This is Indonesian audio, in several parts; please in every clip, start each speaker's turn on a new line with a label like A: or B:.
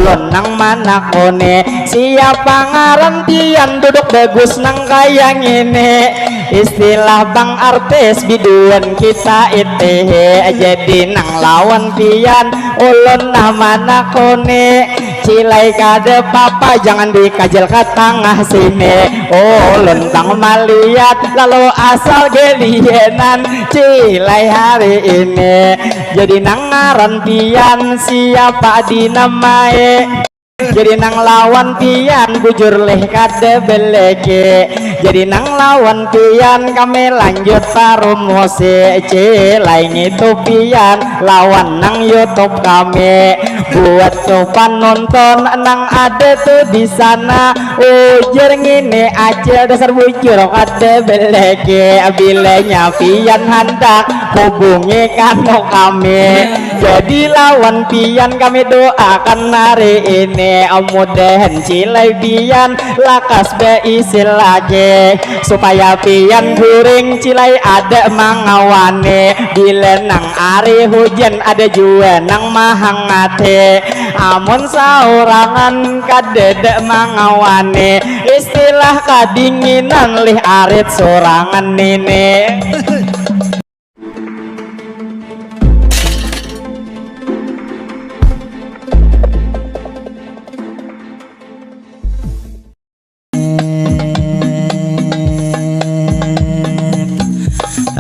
A: ulun nang manakone siapa ngaran pian duduk bagus nang kayang ini istilah bang artis biduan kita ite jadi nang lawan pian ulun nah manakone cilai kade papa jangan dikajal ke tengah sini ulun tang maliat lalu asal gelienan cilai hari ini jadi nang ngaran pian siapa dinamai jadi nang lawan pian bujur leh kade beleke jadi nang lawan pian kami lanjut promosi cilai itu pian lawan nang YouTube kami buat coba nonton nang ada tuh di sana ujar ngine aja dasar bujur kade beleke bilenya pian hendak hubungi kanu kami jadi lawan pian kami doakan hari ini mudahan cilai pian lakas beisil lagi supaya pian guring cilai ada mangawane bila nang ari hujan ada jua nang mahangate amun saurangan kadede mangawane istilah kadinginan lih arit sorangan ini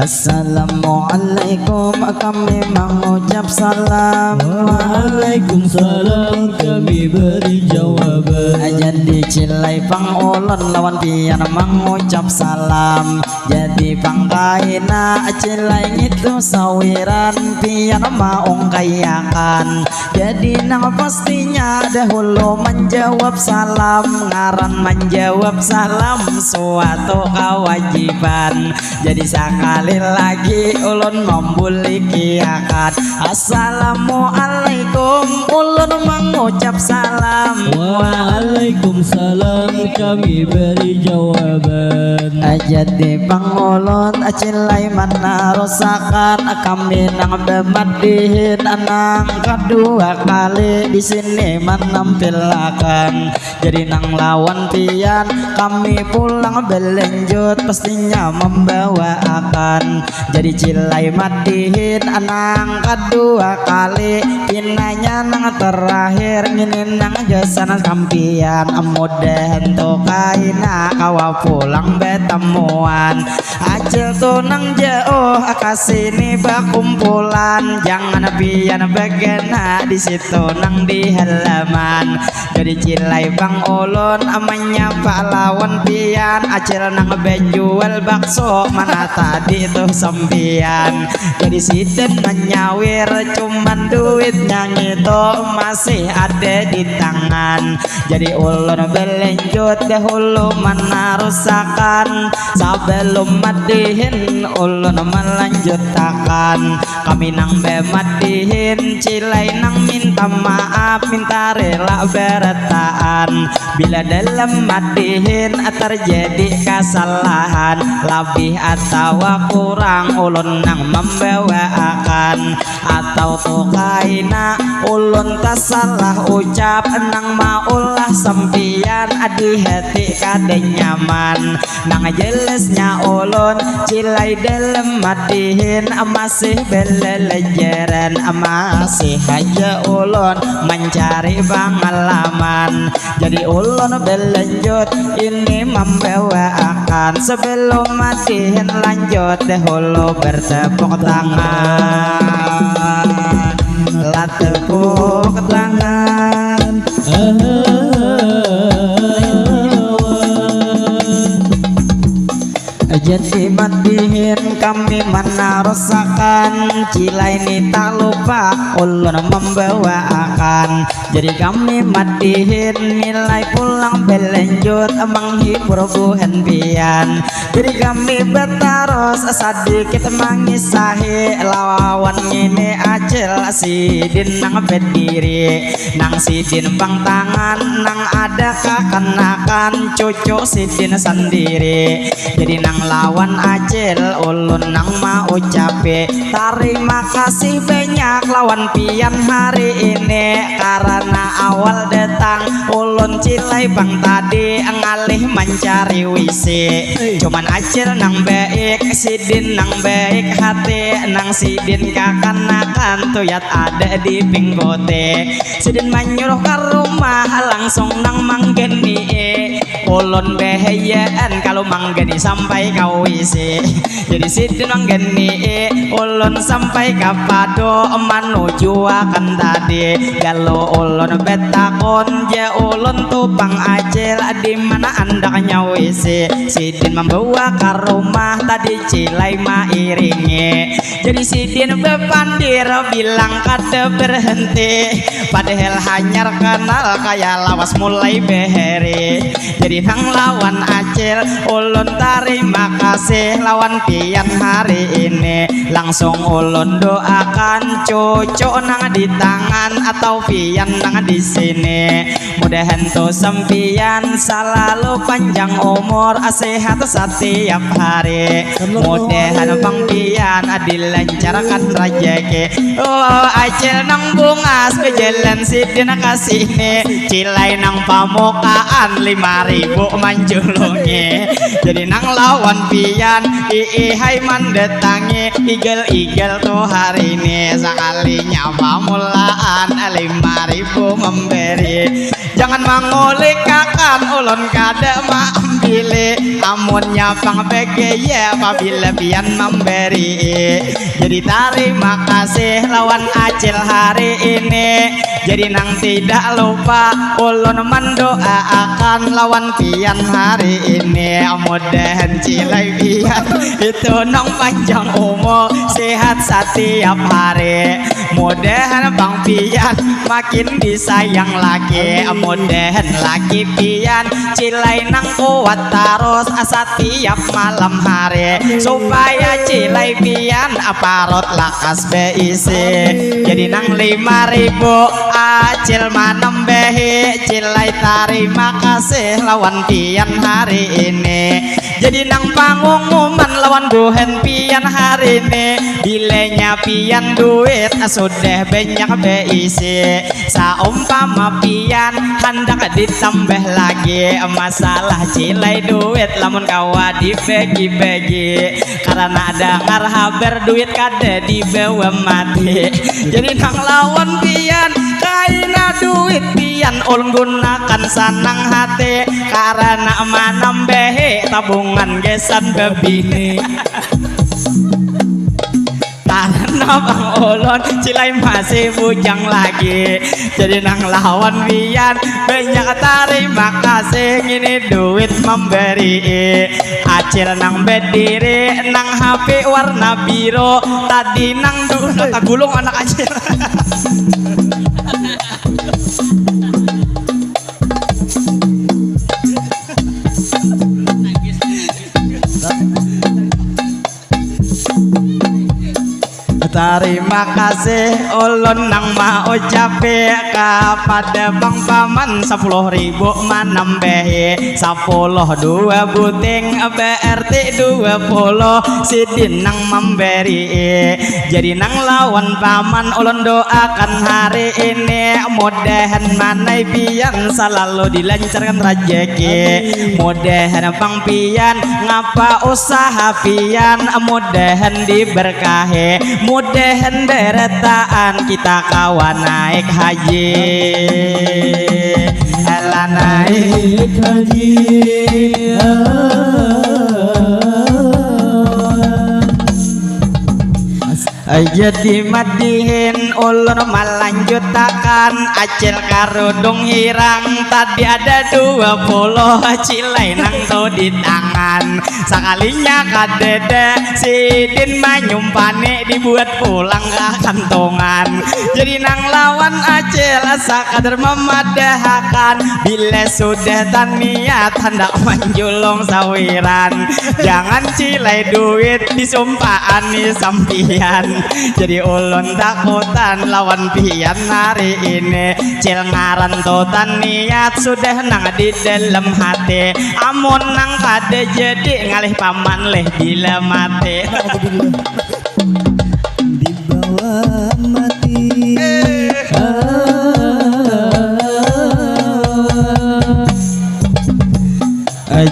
A: Assalamualaikum kami mengucap salam
B: Waalaikumsalam kami beri jawaban
A: jadi cilai pang ulun lawan pian mengucap salam jadi pang kaina cilai itu sawiran pian maung kayakan jadi nang pastinya dahulu menjawab salam ngaran menjawab salam suatu kewajiban jadi sekali lagi ulun membuli kiakat Assalamualaikum ulun mengucap salam
B: Waalaikumsalam kami beri jawaban
A: jadi pangulun cilai mana rusakan kami nang bemadihin nang kedua kali di sini menampilkan jadi nang lawan pian kami pulang berlanjut pastinya membawa akan jadi cilai madihin nang kedua kali pinanya nang terakhir ngini nang jasana kampian mudahan to kaina kawa pulang betemuan acil tuh nang jauh kasini bakumpulan jangan pian bagena di situ nang di halaman jadi cilai bang ulun amanya pahlawan pian acil nang bejual bakso mana tadi tuh sempian jadi siden menyawir cuman duitnya gitu masih ada di tangan jadi ulun berlanjut dahulu mana rusakan sebelum madihin ulun melanjutkan kami nang bemadihin cilai nang minta maaf minta rela berataan bila dalam madihin terjadi kesalahan lebih atau kurang ulun nang membawa akan atau tuh kaina ulun tak salah ucap nang maulah sempian adi hati kade nyaman nang jelasnya ulun cilai dalam madihin masih belelejaran masih aja ulun mencari pengalaman jadi ulun berlanjut ini membawa akan sebelum madihin lanjut dahulu bertepuk tangan lah tepuk tangan jadi madihin kami mana rusakan cilai ini tak lupa ulun membawa akan jadi kami madihin nilai pulang berlanjut menghibur buhan pian jadi kami bertaros sedikit mengisahi lawan ini acil sidin nang berdiri nang sidin bang tangan nang ada kekenakan cucu sidin sendiri jadi nang lawan acil ulun nang mau ucape terima kasih banyak lawan pian hari ini karena awal datang ulun cilai bang tadi ngalih mencari wisi cuman acil nang baik sidin nang baik hati nang sidin kakanakan tuyat ada di pinggote sidin menyuruh ke rumah langsung nang manggeni ulun behayaan kalau manggeni sampai kau isi jadi sidin manggeni ulun sampai kapado menuju akan tadi kalau ulun betakon ya ulun tupang acil di mana andaknya wisi sidin membawa ke rumah tadi cilai mairingi jadi sidin bepandir bilang kada berhenti padahal hanya kenal kayak lawas mulai beheri jadi nang lawan acil ulun terima kasih lawan pian hari ini langsung ulun doakan cucu nang di tangan atau pian nang di sini mudahan tuh sempian selalu panjang umur sehat setiap hari mudahan bang pian dilancarkan rezeki oh acil nang bungas pejalan sidin kasih nih cilai nang pamukaan 5.000 manjulungi jadi nang lawan pian hai mandatangi igel-igel tuh hari ini sekalinya pamulaan 5.000 memberi jangan mengulik akan ulun kada maambili amunnya pang ya apabila pian memberi jadi terima kasih lawan acil hari ini jadi nang tidak lupa ulun mendoakan lawan pian hari ini mudahan cilai pian itu nong panjang umur sehat setiap hari mudahan bang pian makin disayang lagi mudahan lagi pian cilai nang kuat terus setiap malam hari supaya cilai pian aparot lakas beisi jadi nang 5.000 acil manembehi cilai terima kasih lawan pian hari ini jadi nang pangumuman lawan buhen pian hari ini bilenya pian duit sudah banyak beisi saumpama pian hendak ditambah lagi masalah cilai duit lamun kawa dibagi-bagi karena dengar haber duit kada dibawa mati jadi nang lawan pian kaina duit pian ulun gunakan sanang hati karena manambehi tabungan gesan bebini karena bang ulun cilai masih bujang lagi jadi nang lawan pian banyak terima kasih ini duit memberi acil nang berdiri nang HP warna biru tadi nang dulu tak gulung anak acil terima kasih ulun nang mau ucape kepada bang paman 10.000 manambehi 10 2 buting berarti 20 sidin nang memberi jadi nang lawan paman ulun doakan hari ini mudahan manai pian selalu dilancarkan rezeki mudahan bang pian ngapa usaha pian mudahan diberkahi mudahan beretaan kita kawan naik haji ala naik haji jadi madihin ulun melanjutakan acil karudung hirang tadi ada 20 cilai nang tuh di tangan sekalinya kadede sidin manyumpane dibuat pulang ke kantongan jadi nang lawan acil sakadar memadahkan bila sudah taniat hendak menjulung sawiran jangan cilai duit disumpaani sampian Jadi ulun takutan lawan pian hari ini. Cil ngarantotan niat sudah nang di dalam hati. Amun nang kade jadi ngalih paman leh bila mati.
B: Di bawah mati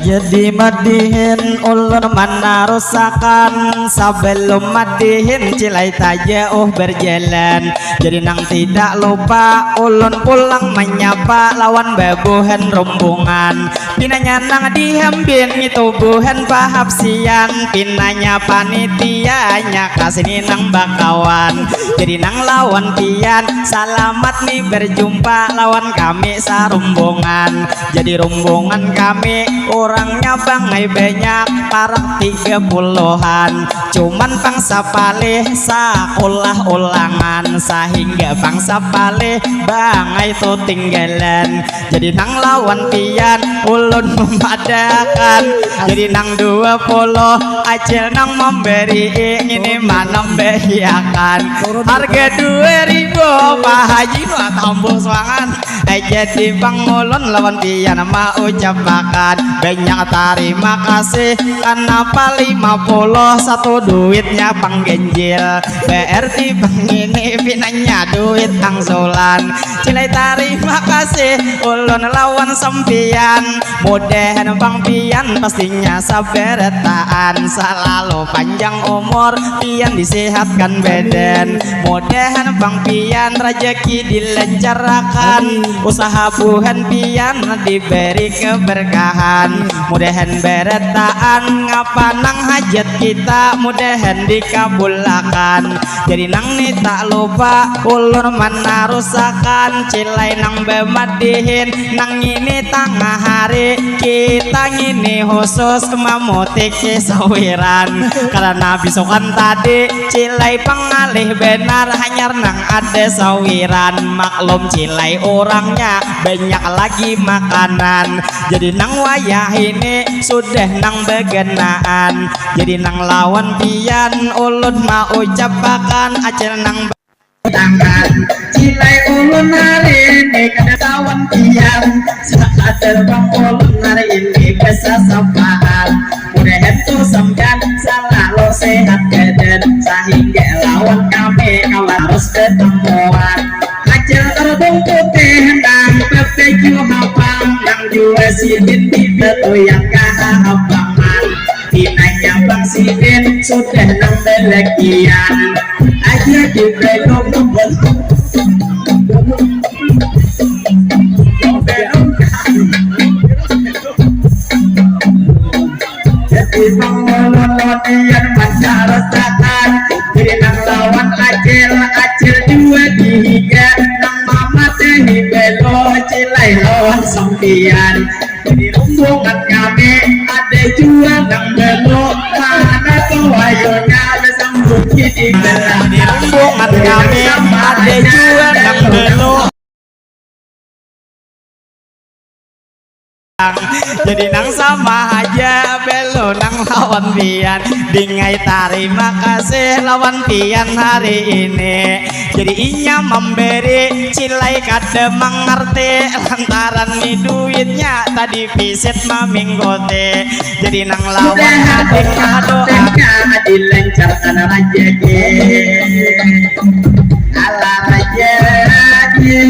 A: Jadi madihin ulun mana rusakan. Sebelum madihin cilai jauh berjalan. Jadi nang tidak lupa ulun pulang menyapa lawan bebuhan rombongan. Pinanya nang dihembin itu buhan pahapsian. Pinanya panitianya kasini nang bakawan. Jadi nang lawan pian selamat nih berjumpa lawan kami sarombongan. Jadi rombongan kami orangnya bangai banyak parang 30-an. Cuman bangsa palih sekolah ulangan. Sehingga bangsa palih bangai itu tinggalan. Jadi nang lawan pian ulun memadakan. Jadi nang 20 acil nang memberi ini mana membahayakan. Harga 2000 Pak Haji nu tambah soangan. Jadi bang ulun lawan pian mau ucapakan banyak terima kasih. Kenapa 50 satu duitnya bang genjil. BRT bang ini pinanya duit angsulan. Cilai terima kasih ulun lawan sempian. Mudahan bang pian pastinya sabartaan. Selalu panjang umur pian disehatkan badan. Mudahan bang pian rezeki dilancarkan. Usaha buhan pian diberi keberkahan. Mudahan beretaan ngapa nang hajat kita mudahan dikabulakan. Jadi nang ni tak lupa ulun mana rusakan. Cilai nang bemadihin nang ini tengah hari kita ngini khusus mamutik sawiran. Karena bisokan tadi cilai pengalih benar hanya nang ada sawiran. Maklum cilai orangnya banyak lagi makanan. Jadi nang wayah ini sudah nang begenaan. Jadi nang lawan pian ulun mau ucapakan acil nang tangan. Cilai ulun hari ini kada tawan pian. Sadar bang ulun hari ini bisa sapaan. Mudahan tu sampean selalu sehat badan. Sehingga lawan kami kalau harus ketemuan. Acil terbung putih nang bebeju hapang. Nang jua sidin di betu yang kahabangan. Pinanya bang sidin sudah nang belegian. Aja di belum ngebel. Jadi pengelolonian masyarakat. Jadi nang lawan acil dua tiga. Nang mama tehi belo cilai lawan sempian. Jadi rombongan kami ada juga nang belo. Mana tuh ayonya bersambut di belakang. Jadi rombongan kami ada juga nang belo. Jadi nang sama aja belo nang lawan pian. Dingai terima kasih lawan pian hari ini. Jadi inya memberi cilai kada mengerti. Lantaran nih duitnya tadi visit maminggote. Jadi nang lawan adik doa dilancarkan rezeki. Ala rezeki.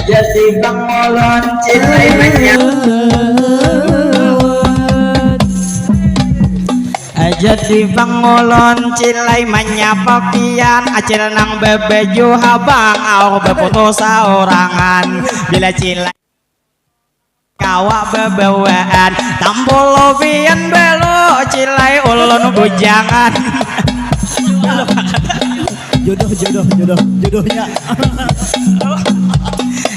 A: Jadi bang ulun cilai banyak. Jadi bang ulun cilai menyapa pian. Acil nang bebeju habang au befoto saurangan. Bila cilai kawa bebewaan tambolo pian belo cilai ulun bujangan.
B: Jodohnya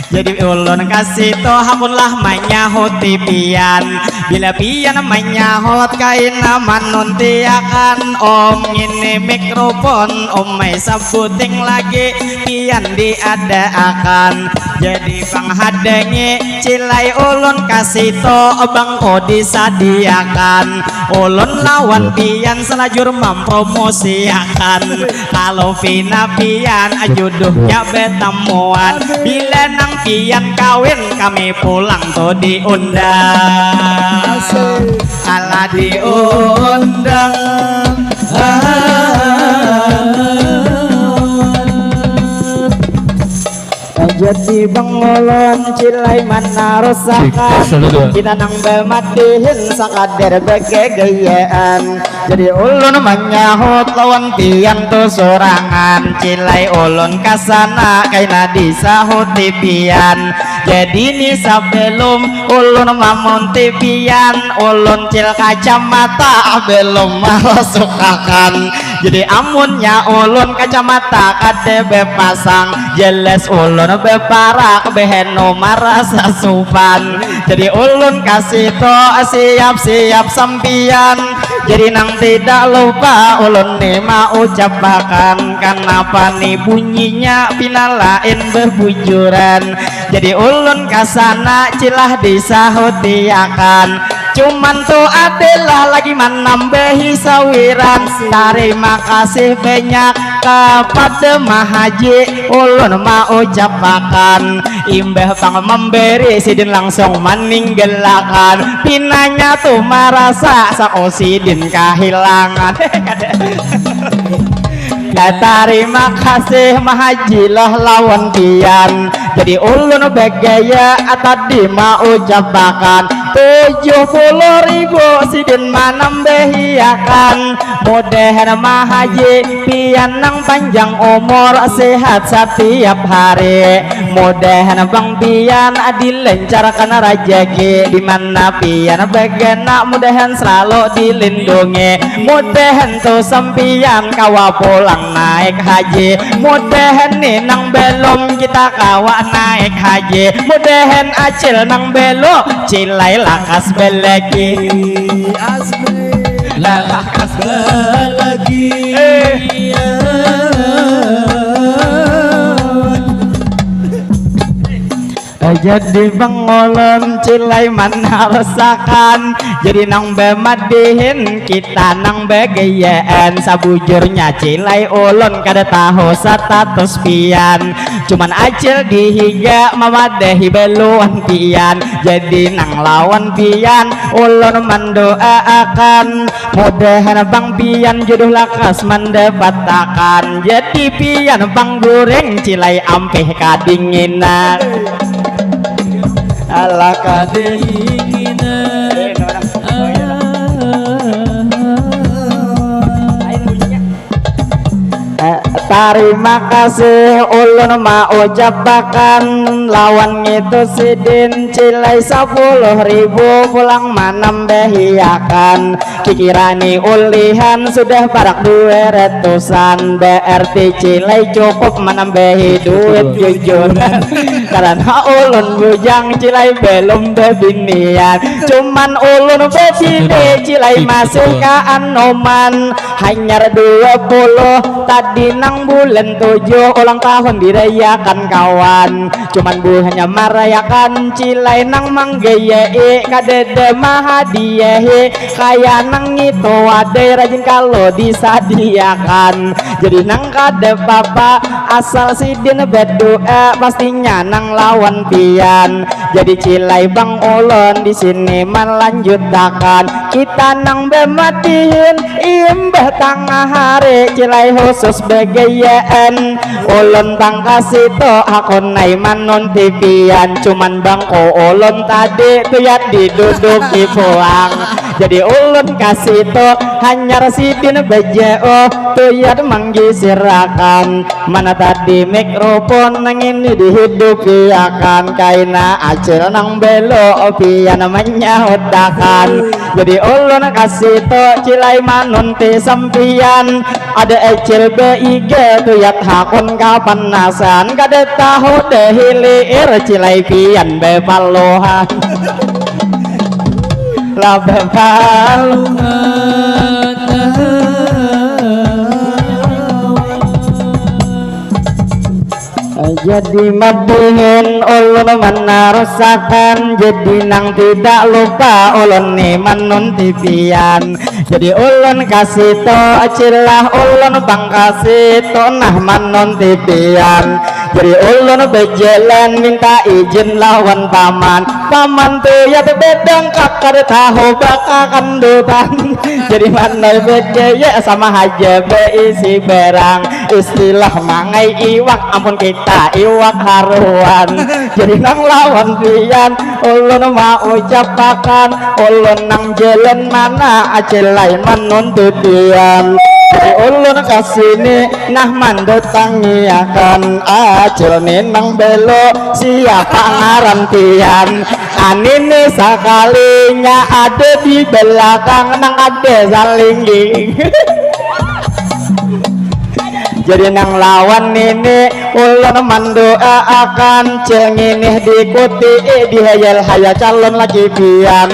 A: Jadi ulun kasih toh hapunlah menyahut pian. Bila pian menyahut kain manuntiakan. Om ini mikrofon om may sabuting lagi. pian diadakan. Jadi panghadengi cilai ulun kasih to bangko disadiakan. Ulun lawan pian selajur mempromosiakan. Kalau pina pian ajuduhnya betemuan. Bila nang pian kawin kami pulang to diundang. Ala diundang. Jadi bangolon cilai mana rusakan. Kita nang bematihin sakader begegayaan. Jadi ulun menyahut lawan pian tu sorangan. Cilai ulun kasana kaina disahut pian. Jadi ni sebelum ulun mamunti pian, ulun cil kacamata belum masukakan. Jadi amunnya ulun kacamata kade bepasang, jelas ulun beparak beheno marasa supan. Jadi ulun kasih to siap-siap sampian. Jadi nang tidak lupa ulun nih mau ucapakan. Kenapa nih bunyinya pinalain berbujuran. Jadi ulun kasana cilah disahutiakan. Cuman tuh adalah lagi menambahi sawiran. Terima kasih banyak kepada Mahaji. Ulun mau ucapakan imbah pang memberi sidin langsung meninggalkan. Pinanya tuh merasa saosidin kehilangan. Ya terima kasih Mahaji lah lawan pian. Jadi ulun begaya tadi mau ucapakan 70.000 sidin manambehiakan. Mudahan Mahaji pian nang panjang umur sehat setiap hari. Mudahan bang pian dilancarkan rezeki di mana pian begana. Mudahan selalu dilindungi. Mudahan tuh sampian kawa pulang naik haji. Mudahan nih nang belum kita kawa naik haji. Mudahan acil nang belo cilai lakas belagi.
B: Asmi lakas belagi.
A: Jadi bangolon cilai mana rasakan. Jadi nang bemadihin kita nang begayaan. Sabujurnya cilai ulun kada tahu status pian. Cuman acil dihiga mamadehi beluan pian. Jadi nang lawan pian ulun mendoakan. Mudahan bang pian jodoh lakas mendapatakan. Jadi pian bang goreng cilai ampih kadinginan. Allah kadinginan. Terima kasih ulun mau ucapakan lawan itu sidin cilai 10.000 pulang manambehiakan. Kikirani ulihan sudah parak 200-an. BRT cilai cukup menambahi duit jujuran. Karena ulun bujang cilai belum bebinian. Cuman ulun bebini cilai masih keanoman. Hanya 20 tadi nang bulan 7 ulang tahun dirayakan kawan. Cuman buahnya merayakan cilai nang manggayai kadede mahadiyahi. Kaya nang itu wadai rajin kalau disadiakan. Jadi nang kade papa asal sidin berdoa pastinya nang lawan pian. Jadi cilai bang ulun di sini melanjutkan. Kita nang bematiin imbah tengah hari cilai khusus begayaan. Ulun bang kasih to aku nai manon tipian. Cuman bang ko ulun tadi tuyat diduduki puang. Jadi ulun kasih to hanya sidin bejeo tuyat menggisirakan. Mana tadi mikrofon nang ini dihidupi akan. Kaina acil nang belo pian menyahutakan. Jadi ulun kasih to cilai manon ti sampian. Ada ecil BIG tuyat hakun kapan nasan. Kada tahu dehilir cilai pian bepaloha. La bepaloha. Jadi madihin ulun menarusakan, jadi nang tidak lupa ulun ni manun tipian. Jadi ulun kasih to acilah ulun bang kasih to nah manun tipian. Jadi ulun berjalan minta izin lawan paman, paman tuh ya bedang kakak tahu baka kandutan. Jadi mana berjaya sama aja berisi berang, istilah mangai iwak ampun kita iwak haruan. Jadi nang lawan pian ulun mau ucapakan, ulun nang jalan mana acelai manun tudian. Jadi ulun kasini nah mandut tangiakan, acil nang belo siapa ngarantian. Anini sekalinya ada di belakang nang ada salingging. Jadi nang lawan ini ulun mendoa akan cengini diikuti dihayal-hayal calon lagi pian.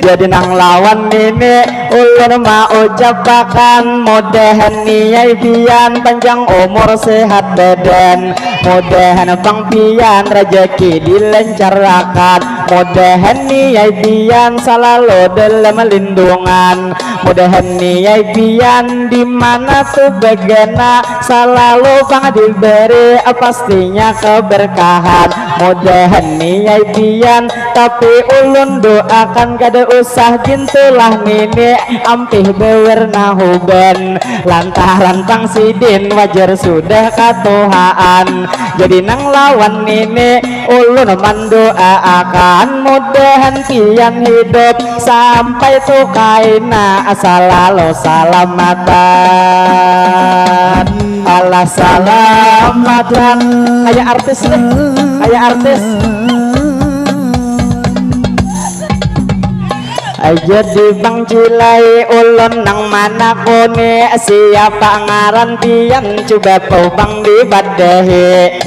A: Jadi nang lawan ini ulun mau ucapakan, mudahan niai pian panjang umur sehat badan, mudahan bang pian rezeki dilancarkan, mudahan niai pian selalu dalam lindungan, mudahan niai pian di mana tuh begana selalu bang diberi pastinya keberkahan, mudahan niai pian tapi ulun doakan kada usah gintulah nini ampih bewerna huban, lantaran pang sidin wajar sudah katuhaan. Jadi nang lawan nini ulun mendoa akan, mudahan pian hidup sampai tuh kaina selalu salamatan, ala salamatan. Kayak artis nih, kayak artis. Jadi bang cilai ulun nang mana kone siapa ngaran pian coba po bang dibadahi.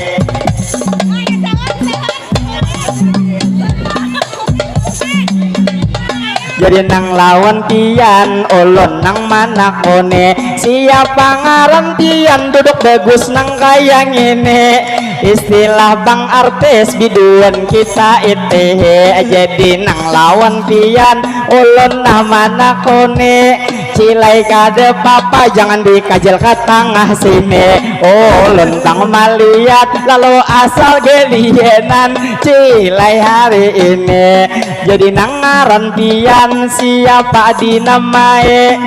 A: Jadi nang lawan pian ulun nang mana kone siapa ngaran pian duduk bagus nang kayang ini, istilah bang artis biduan kita ite. Jadi nang lawan pian ulun nah mana kone cilai kade papa jangan dikajal ke tengah sini, ulun tang maliat lalu asal gelienan cilai hari ini. Jadi nang ngaran pian siapa dinamai,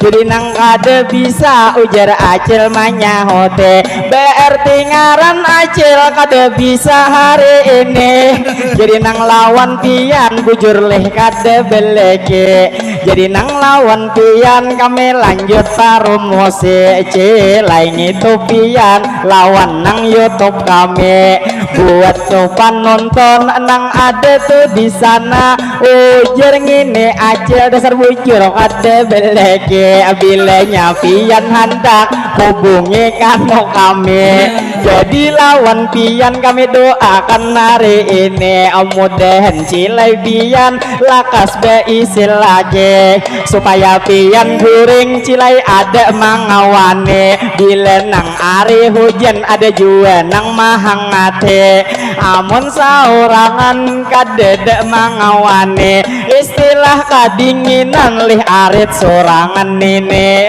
A: jadi nang kada bisa ujar acil manyahote, berarti ngaran acil kada bisa hari ini. Jadi nang lawan pian bujur leh kada beleke, jadi nang lawan pian kami lanjut promosi cilai itu pian lawan nang YouTube kami buat coba nonton nang ada tuh di sana ujar ngini acil dasar bujur kada beleke. Bilanya pian hendak hubungi kanu kami, jadi lawan pian kami doakan hari ini, mudahan cilai pian lakas beisil lagi supaya pian guring cilai ada mangawane, bila nang ari hujan ada jua nang mahangate, amun saurangan kadedek mangawane, istilah kadinginan lih arit sorangan ini.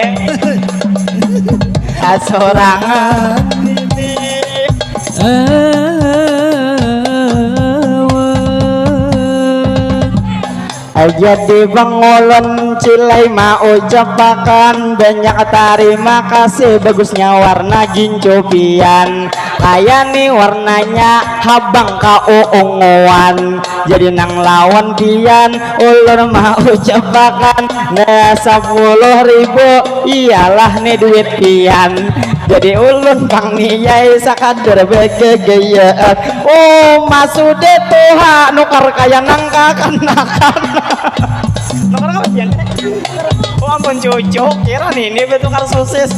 A: Sorangan ini. Jadi bang ulun cilai mau ucapakan banyak terima kasih, bagusnya warna ginjo pian kayak nih warnanya habang kauunguan. Jadi nang lawan pian ulun mau ucapakan nah 10.000 iyalah nih duit pian. Jadi ulun bang niyai sakadar begegayaan, oh masude tuha nukar kaya nangka kanakan. Nukar apa pian? Oh ampun cucu, kira nih ini betukar sosis.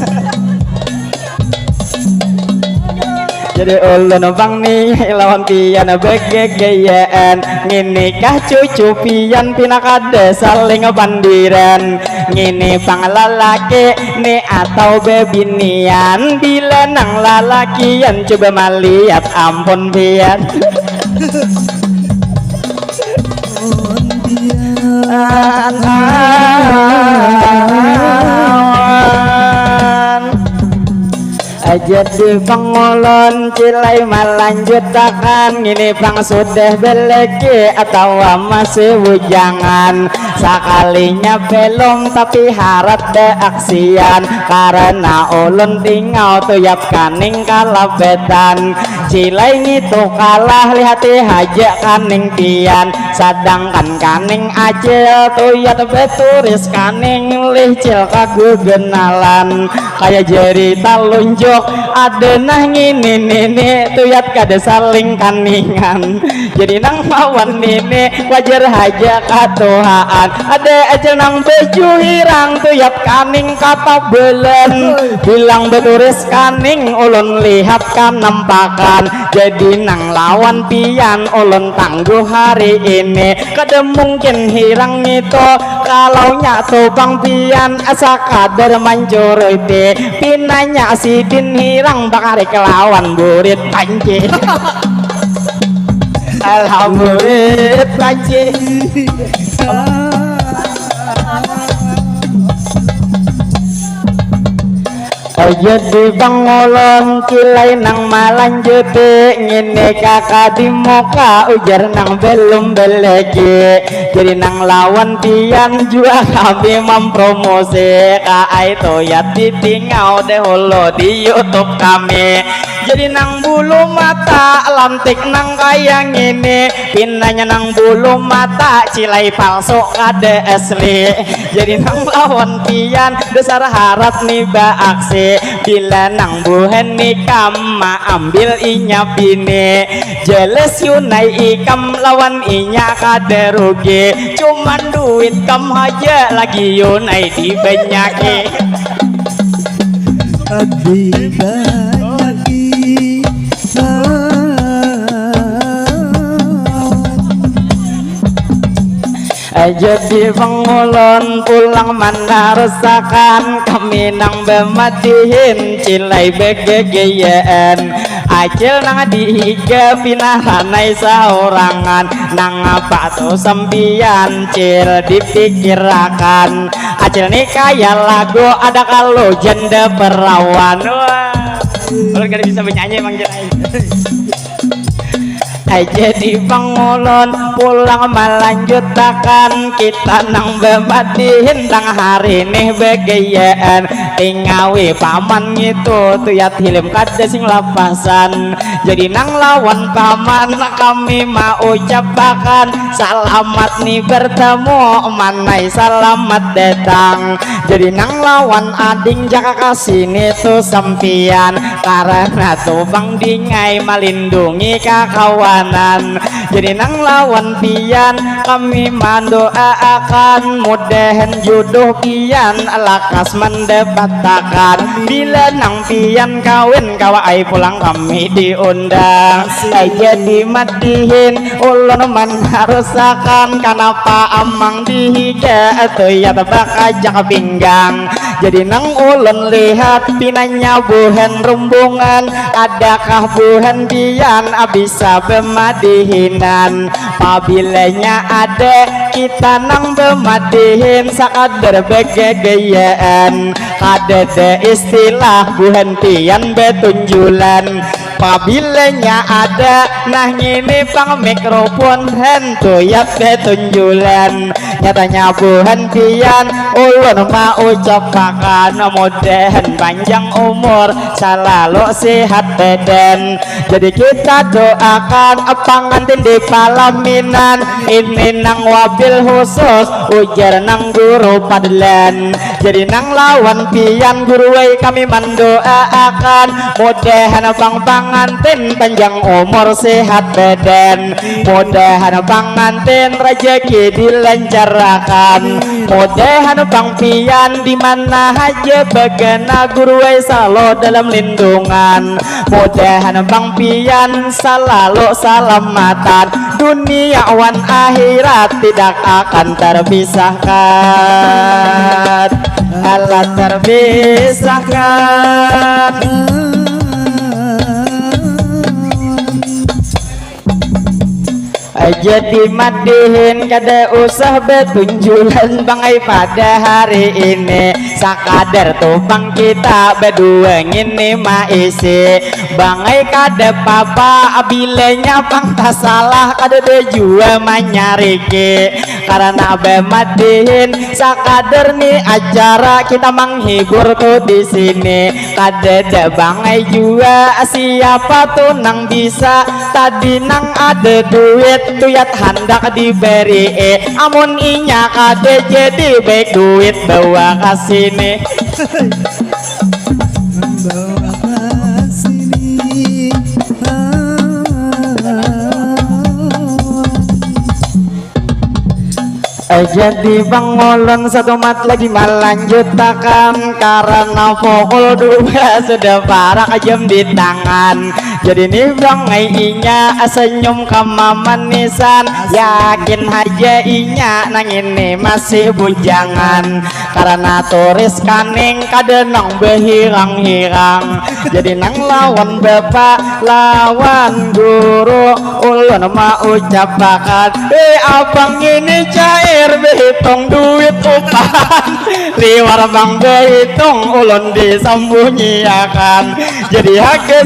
A: jadi ulun bang nih lawan pian begegayaan ngini kah cucu pian pinakade saling bandiran ngini pang lalaki nih atau bebinian bila nang lalakian coba malihat ampun pian jadi pangulon cilai melanjutkan ini bang sudah beleki atau masih bujangan sekalinya belum tapi harap deaksian karena ulun tinggal tuyap kaning kalabetan cilai itu kalah lihati haja kaning pian sedangkan kaning acil tuyat beturis kaning lihcil kagugenalan kayak jerita lunjuk ada nah ngini nini tuyat kada saling kaningan jadi nang lawan nini wajar haja katuhaan ada aja nang baju hirang tuyat kaning kata belen bilang beturis kaning ulun lihat kan nampakan jadi nang lawan pian ulun tangguh hari ini kada mungkin hirang itu kalau nyatu bang pian asa kadar mancur itu pinanya sidin hirang bakari kelawan burit panci alhamdulillah panci jadi bangolon kilai nang malanjuti ngini kakak di muka ujar nang belum belegi jadi nang lawan pian juga kami mempromosi kai toyat ditingau deholo di YouTube kami jadi nang bulu mata lantik nang kaya ngini pinanya nang bulu mata cilai palsu kade asli jadi nang lawan pian besar harap nih aksi bila nang buhen nikam ma ambil inya bini jeles yunai ikam lawan inya kade rugi cuman duit kam aja lagi yunai di benyaki jadi pengulon pulang mana resakan kami nang bematihin cilai begegayaan acil nang dihiga pinah ranai saurangan nang apa tuh sempian cil dipikirakan acil nih kayak lagu ada kalau janda perawan wah kalau gak bisa bernyanyi emang jelai jadi pangulon pulang melanjutkan kita nang bematihin tang hari nih begayaan tingawi paman gitu tuyat hilim kada sing lapasan jadi nang lawan paman kami mau ucapakan selamat nih bertemu manai selamat datang jadi nang lawan ading jaka kasini tuh sempian karena tuh bang dingai melindungi kakawan jadi nang lawan pian kami mendoakan mudahan jodoh pian lakas mendapatkan bila nang pian kawin kawai pulang kami diundang jadi matihin ulun menharusakan kenapa amang dihiga atau ya tebak ajak pinggang jadi nang ulun lihat pinanya buhen rumbungan adakah buhen pian bisa bemadihinan pabilanya ada kita nang bemadihin sakadar begegayaan kada de istilah buhen pian betunjulan pabilanya ada nah ngini pang mikrofon hentu ya betunjulan nyatanya buhen pian ulun mau ucapakan mudahan panjang umur selalu sehat badan jadi kita doakan pengantin di palaminan ini nang wabil khusus ujar nang guru padlan jadi nang lawan pian guruway kami mendoakan mudahan pengantin panjang umur sehat badan mudahan pengantin rezeki dilancar lenjarakan mudahan pangpian di mana aja bagana guru selalu dalam lindungan mudahan pangpian selalu selamatan dunia wan akhirat tidak akan terpisahkan Allah terpisahkan. Jadi madihin kada usah betunjulan bangai pada hari ini sakadar tupang kita berdua ngini maisi bangai kada papa abilenya pang tak salah kada dejua manyariki karena be madihin sakadar nih acara kita menghibur tuh di sini kada ada bangai juga siapa tuh nang bisa tadi nang ada duit tuyat hendak diberi amun inya kade jadi baik duit bawa kasini
B: bawa kasini
A: jadi Bang Olon satu mat lagi melanjutkan karena pukul 2 sudah parah jam di tangan jadi nih Bang inya senyum kama manisan yakin aja inya nang ini masih bujangan karena turis kaning kada nang behirang-hirang jadi nang lawan bapak lawan guru ulun mau ucap bakat abang ini cair berhitung duit upahan liwar bang berhitung ulun disembunyiakan jadi harga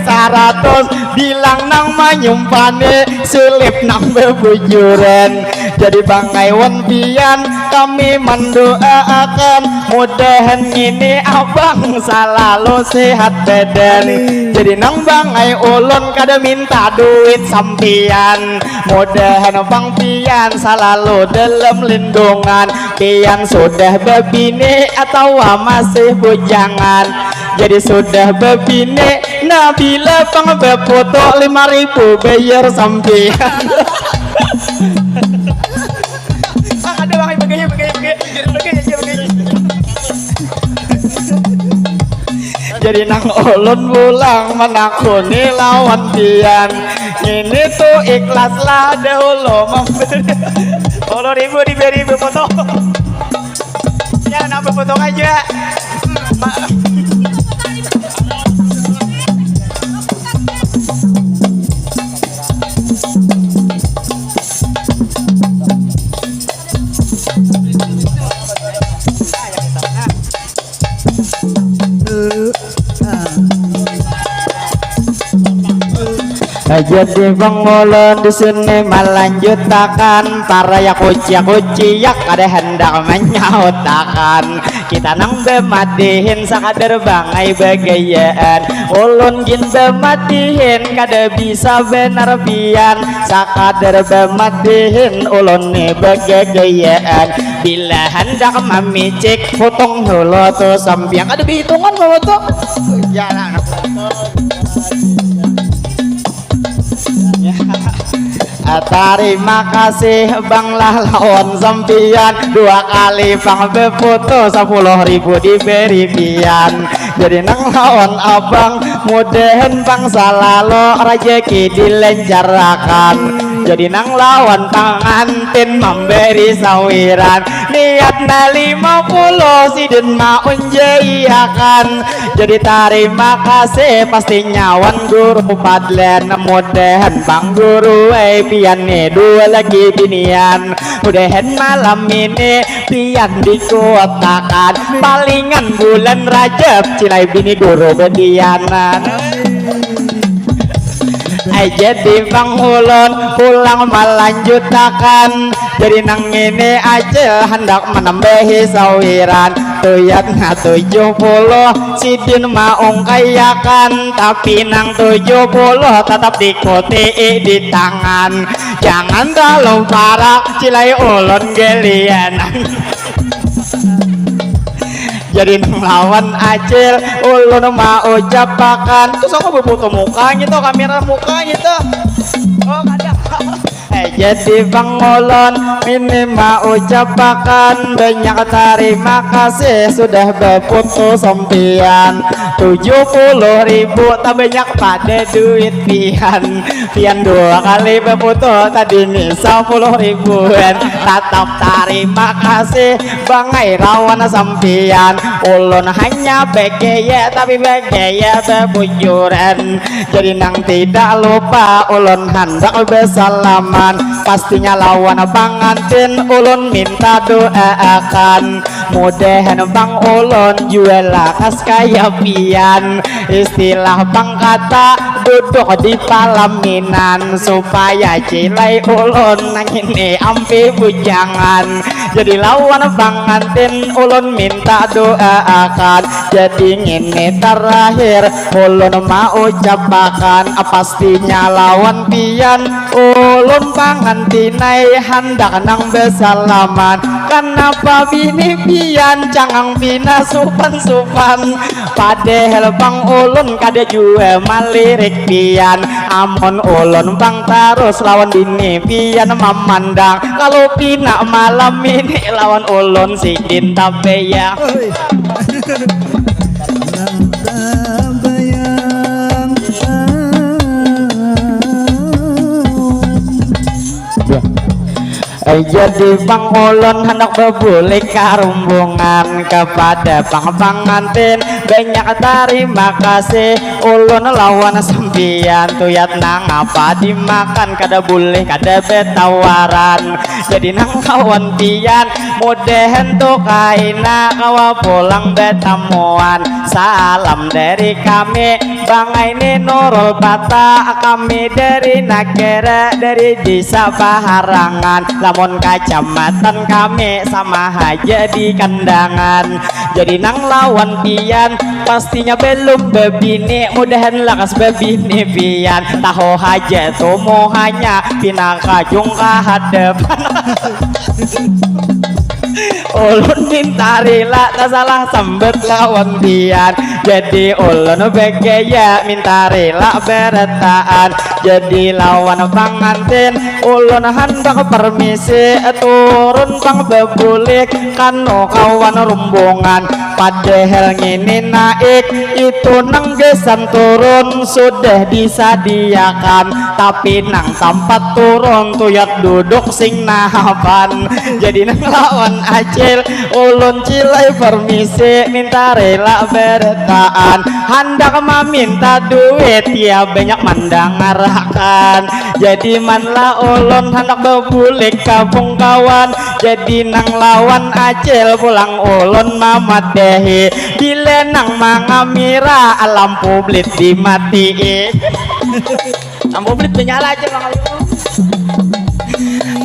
A: 100 bilang nang manyumpane selip nang bebujuran jadi bangai pian kami mendoakan mudahan ini abang selalu sehat badan jadi nang bangai ulun kada minta duit sampian mudahan bang pian selalu dalam lindungan pian sudah bebini atau masih bujangan jadi sudah bebini nabila pang befoto 5.000 bayar sampian ada bang begini jadi nang ulun pulang menakuni lawan pian ini tuh ikhlas lah dahulu memberi 10.000 diberi foto ya nambah foto aja jadi Bang Olon di sini melanjutkan para ya kuci yak ada hendak menyautakan kita nang bemadihin sakadar bangai bagayaan ulun gin bemadihin kada bisa benar pian sakadar bemadihin ulun nih bagayaan bila hendak memicik potong hulu tuh sampiang ada hitungan bawa tuh jalan terima kasih Bang lah lawan sampian 2 kali Bang befoto 10.000 diberi pian jadi nang lawan abang mudahan Bang selalu rezeki dilenjarakan jadi nang lawan pengantin memberi sawiran niatna 50 sidin maun jayakan jadi terima kasih pastinya wan guru padlen mudahan Bang guru pian nih 2 lagi binian mudahan malam ini pian dikotakan palingan bulan Rajab cilai bini guru bedianan jadi Bang Ulun pulang melanjutkan jadi nang ini aja hendak menambahi sawiran tuyatnya 70 sidin maung kayakan tapi nang 70 tetap dikuti di tangan jangan terlalu parah cilai ulun gelian jadi nang lawan acil ulun mau ucapakan terus aku berfoto muka gitu kamera muka gitu oh kadang jadi Bang Ulun ini mau ucapakan banyak terima kasih sudah berfoto sampian 70.000 tak banyak pada duit pian 2 kali berfoto tadi nih 10 ribuan tetap terima kasih Bang Irawan sampian ulun hanya begaya tapi begaya bebujuran jadi nang tidak lupa ulun hendak bersalaman pastinya lawan pangantin ulun minta doakan mudahan Bang Ulun jual lakas kaya pian istilah Bang kata duduk di palaminan supaya cilai ulun nang ini ampi bujangan jadi lawan pangantin ulun minta doakan jadi ini terakhir ulun mau ucapakan pastinya lawan pian ulun pangantinai hendak nang bersalaman kenapa bini pian cangang pina supan padahal Bang Ulun kada jua malirik pian amon ulun Bang terus lawan bini pian memandang kalau pina malam ini lawan ulun sidin tabayang jadi Bang Ulun hendak berbulik karumbungan kepada Bang pangantin banyak terima kasih ulun lawan sampian tuyat nang apa dimakan kada boleh kada betawaran jadi nang kawan pian mudahan tuh kaina kawa pulang betamuan salam dari kami Bang ini Nurul Bata kami dari negara dari desa Baharangan lamun kacamatan kami sama aja di kandangan jadi nang lawan pian pastinya belum bebini mudahan lakas bebini pian tahu aja tuh mau hanya pinakajung ke hadapan ulun minta rela tak salah sambet lawan pian jadi ulun begaya minta rela beretaan jadi lawan pangantin ulun hendak permisi turun Bang bebulik kano kawan rumbungan padahal ngini naik itu nang gesan turun sudah disadiakan tapi nang tempat turun tuyat duduk sing nahapan jadi nang lawan acil ulun cilai permisi minta rela beretaan hendak meminta duit ya banyak mendengarkan jadi manlah ulun hendak bebulik kampung kawan jadi nang lawan acil pulang ulun mamat dehi bila nang mangamira lampu blit dimati lampu blit menyala aja Bang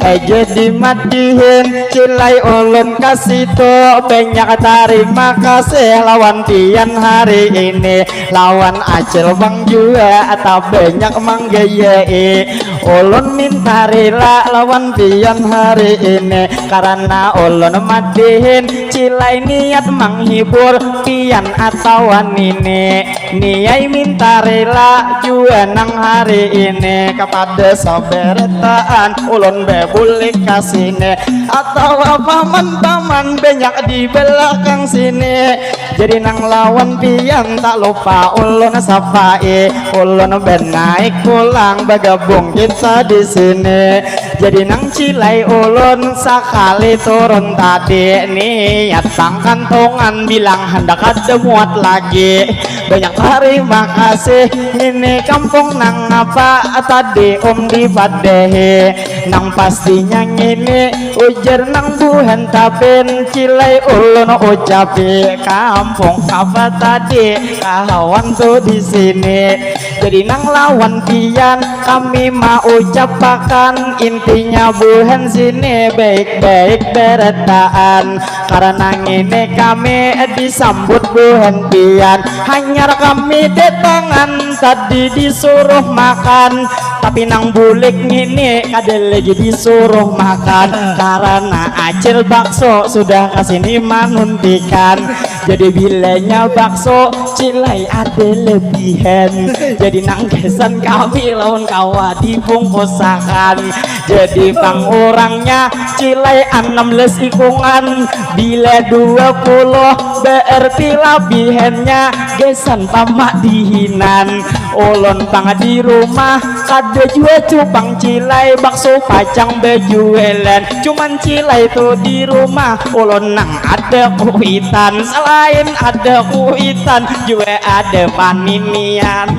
A: jadi matihin cilai ulun kasih to banyak terima kasih lawan pian hari ini lawan acil Bang juga atau banyak manggayai ulun minta rela lawan pian hari ini karena ulun matihin cilai niat menghibur pian atau ini niai minta rela juga nang hari ini kepada soberetaan ulun bebulik kasine atau paman-paman banyak di belakang sini jadi nang lawan pian tak lupa ulun sapai ulun benaik pulang bergabung kita di sini jadi nang cilai ulun sekali turun tadi niat tang kantongan bilang hendak ada muat lagi banyak terima kasih ini kampung nang apa tadi di padehe nang pastinya ini ujar nang buhan tapin cilai ulun ucapi kampung apa tadi kawan tuh di sini jadi nang lawan pian kami mau ucapakan intinya buhan sini baik-baik beretaan karena ini kami disambut buhan pian hanya kami di tangan tadi disuruh makan tapi nang bulik ngini kadang lagi disuruh makan karena acil bakso sudah kasih manuntikan. Jadi bilanya bakso cilai ada lebihan, jadi nanggesan kami lawan kawa dibungkusakan. Jadi bang orangnya cilai 16 ikungan, bila 20 berarti lebihannya gesan pamak dihinan. Ulun bang di rumah kada jua cupang cilai bakso pacang bejuelan, cuman cilai itu di rumah ulun nang ada kuitan, selain ada kuitan juga ada paninian.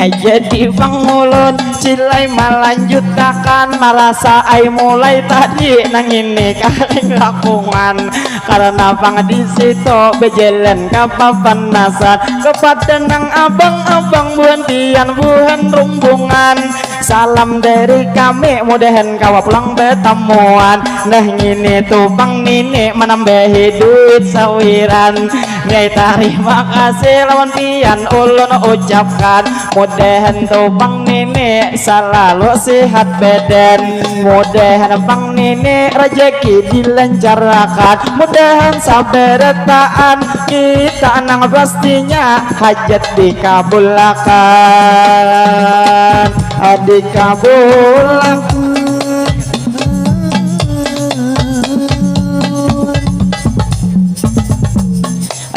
A: Jadi bang ulun cilai melanjutkan merasa ai mulai tadi nang ini karing lakungan, karena bang di situ berjalan kapapanasan kepada nang abang-abang buantian buhan rumbungan. Salam dari kami, mudahan kau pulang bertemuan. Nah ini tuh bang ini menambahi duit sawiran. Nyai terima kasih lawan pian ulun ucapkan, mudahan tuh bang ini selalu sehat badan, mudahan bang ini rezeki dilancarkan, mudahan sabarataan kita nang pastinya hajat dikabulkan, dikabulkan.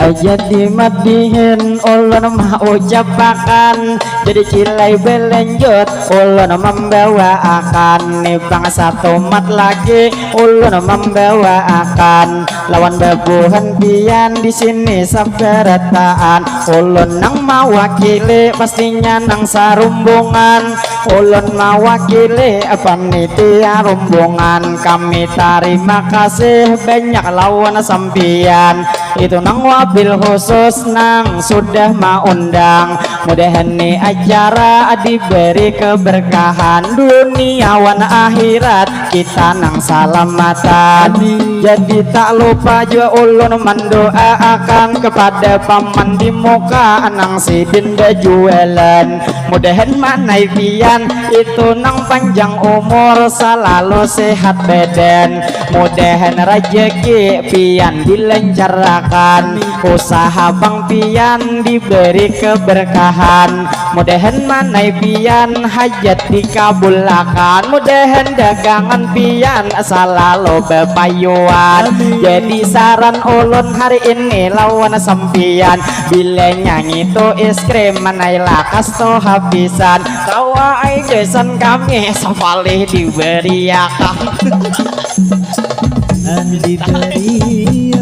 A: Jadi madihin ulun mah ucapakan, jadi cilai belenjut ulun membawa akan. Nih bang satu mat lagi ulun membawa akan, lawan babuhan pian di sini sabarataan. Ulun nang mawakili pastinya nang sarumbungan, ulun mawakili panitia rumbungan. Kami terima kasih banyak lawan sampian, itu nang wabil khusus nang sudah maundang. Mudahan nih acara diberi keberkahan, dunia wan akhirat kita nang salamatan. Jadi tak lupa juga ulun mendoakan kepada paman di muka nang sidin jualan, mudahan manai pian itu nang panjang umur selalu sehat badan, mudahan rezeki pian dilancarkan, usaha bang pian diberi keberkahan, mudahan manai pian hajat dikabulkan, mudahan dagangan pian selalu berpayuan. Jadi saran ulun hari ini lawan sampian, bila nyanyi to es krim manai lakas to habisan, kawa ai gesan kami sempalih diberiakan.
B: Dan diberiakan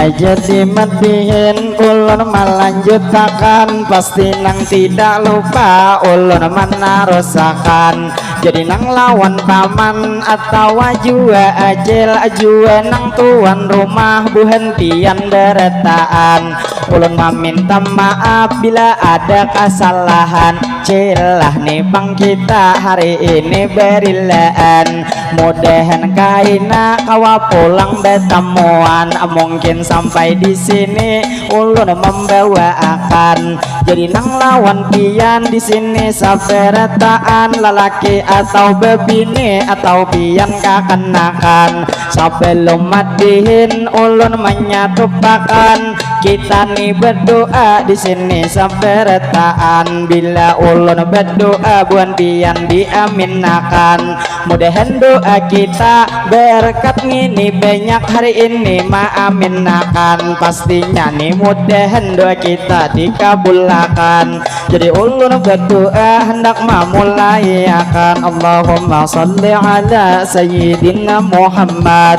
A: jadi madihin ulun melanjutkan, pasti nang tidak lupa ulun menarusakan. Jadi nang lawan paman atau jua ajil jua nang tuan rumah buhentian deretaan, ulun meminta maaf bila ada kesalahan. Cilah nih bang kita hari ini berilaan, mudahan kaina kawa pulang bertemuan. Mungkin sampai di sini ulun membawa akan, jadi nang lawan pian di sini sabarataan, lelaki atau bebini atau pian kakenakan. Sebelum madihin ulun menyatupakan, kita nih berdoa di sini sabarataan, bila ulun berdoa buan pian diaminakan, mudahan doa kita berkat ini banyak hari ini maaminakan, pastinya nih mudahan doa kita dikabulkan. Jadi ulun berdoa hendak memulai akan, Allahumma salli ala sayyidina Muhammad,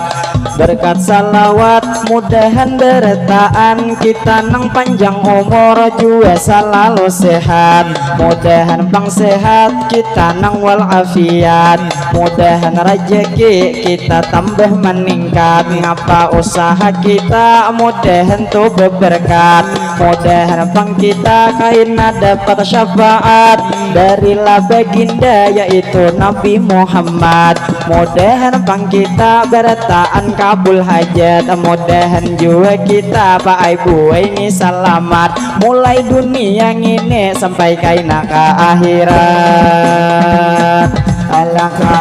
A: berkat salawat mudahan bertaan kita nang panjang umur juga selalu sehat, mudahan bang sehat kita nang walafiat, mudahan rezeki kita tambah meningkat, ngapa usaha kita mudahan tuh berberkat, Mudahan bang kita kaina dapat syafaat dari baginda yaitu Nabi Muhammad. Mudahan bang kita berataan kabul hajat. Mudahan juga kita pak ibu ini selamat mulai dunia ini sampai kaina ke akhirat. Alah ke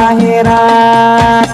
A: akhirat.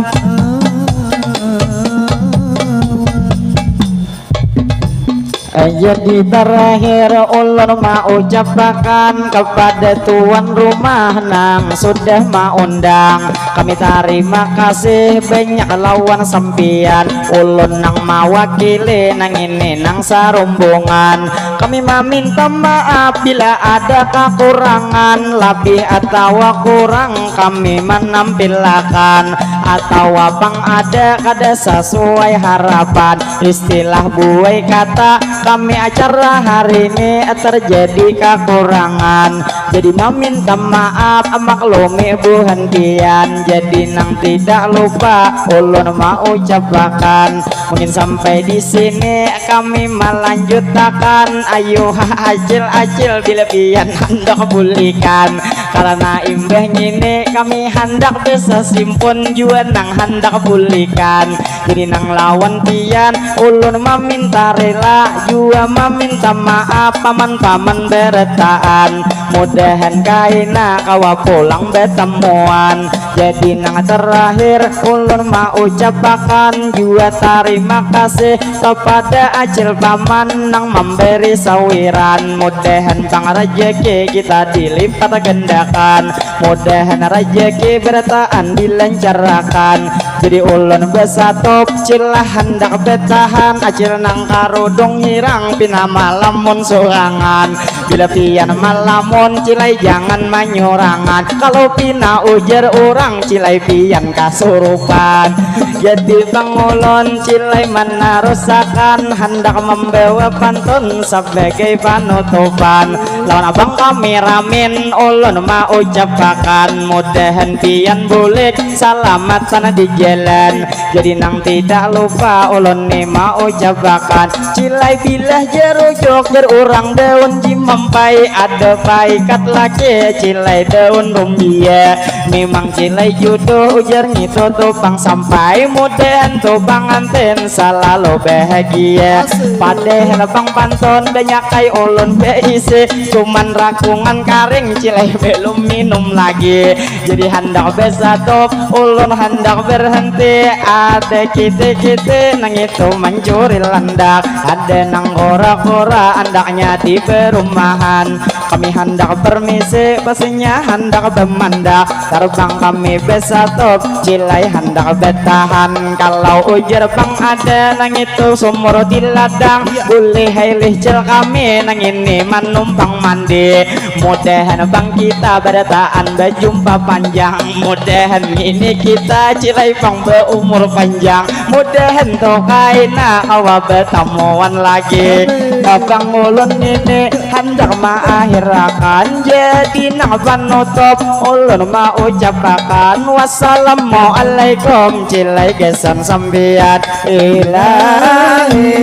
A: Jadi terakhir ulun mau ucapkan kepada tuan rumah nang sudah mengundang. Kami terima kasih banyak lawan sampian. Ulun nang mewakili nang ini nang sarumbungan. Kami meminta maaf bila ada kekurangan lebih atau kurang kami menampilkan atau abang ada kada sesuai harapan. Istilah buai kata kami acara hari ini terjadi kekurangan. Jadi meminta maaf maklumi buhantian. Jadi nang tidak lupa ulun mau ucapkan. Mungkin sampai di sini kami melanjutkan. Ayo acil bila pian hendak bulikan. Karena imbah ini kami hendak bisa simpun juga nang hendak bulikan. Jadi nang lawan tian ulun meminta rela juga meminta maaf paman-paman beretaan. Mudahan kaina kawa pulang betemuan. Jadi nang terakhir ulun mau ucapkan juga terima kasih kepada acil paman nang memberi sawiran. Mudahan bang rezeki kita dilipat gandakan. Mudahan rezeki bertaan dilancarkan. Jadi ulun besatop cilah hendak betahan acil nang karudung hirang pina malamun surangan. Bila pian malamun cilai jangan manyurangan. Kalau pina ujar orang cilai pian kasurupan. Jadi bang ulun cilai menarusakan hendak membawa pantun sebagai panutupan. Lawan abang kameramen ulun mau ucapkan. Mudahan pian bulik salamatan di jalan. Jadi nang tidak lupa ulun ni mau ucapkan. Cilai bilah jerujuk jerurang daun jimampai ada paikat laki cilai daun rumbia. Memang cilai jodoh ujar ngito tupang sampai mudahan tupang anten selalu bahagia. Padahal bang pantun banyak kai ulun beisi cuman rakungan karing cilai belum minum lagi. Jadi hendak besatop ulun hendak berhenti. Ada kita nang itu mencuri landak. Ada nang kora-kora andaknya di perumahan. Kami hendak permisi pastinya hendak bermandak. Terbang kami besatop cilai hendak bertahan. Kalau ujar bang ada nang itu sumur di ladang. Boleh hailih cil kami nang ini menumpang mandi. Mudahan bang kita bertaan berjumpa panjang. Mudahan ini kita cilai bang berumur panjang. Mudahan to kaina kawa bertemuan lagi. Abang ulun ini hendak mengakhirkan. Jadi nang penutup ulun mau ucapkan. Wassalamualaikum cilai gesan sambiat ilahi.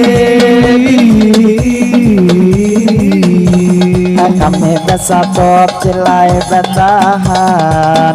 A: Kami besatop cilai bertahan.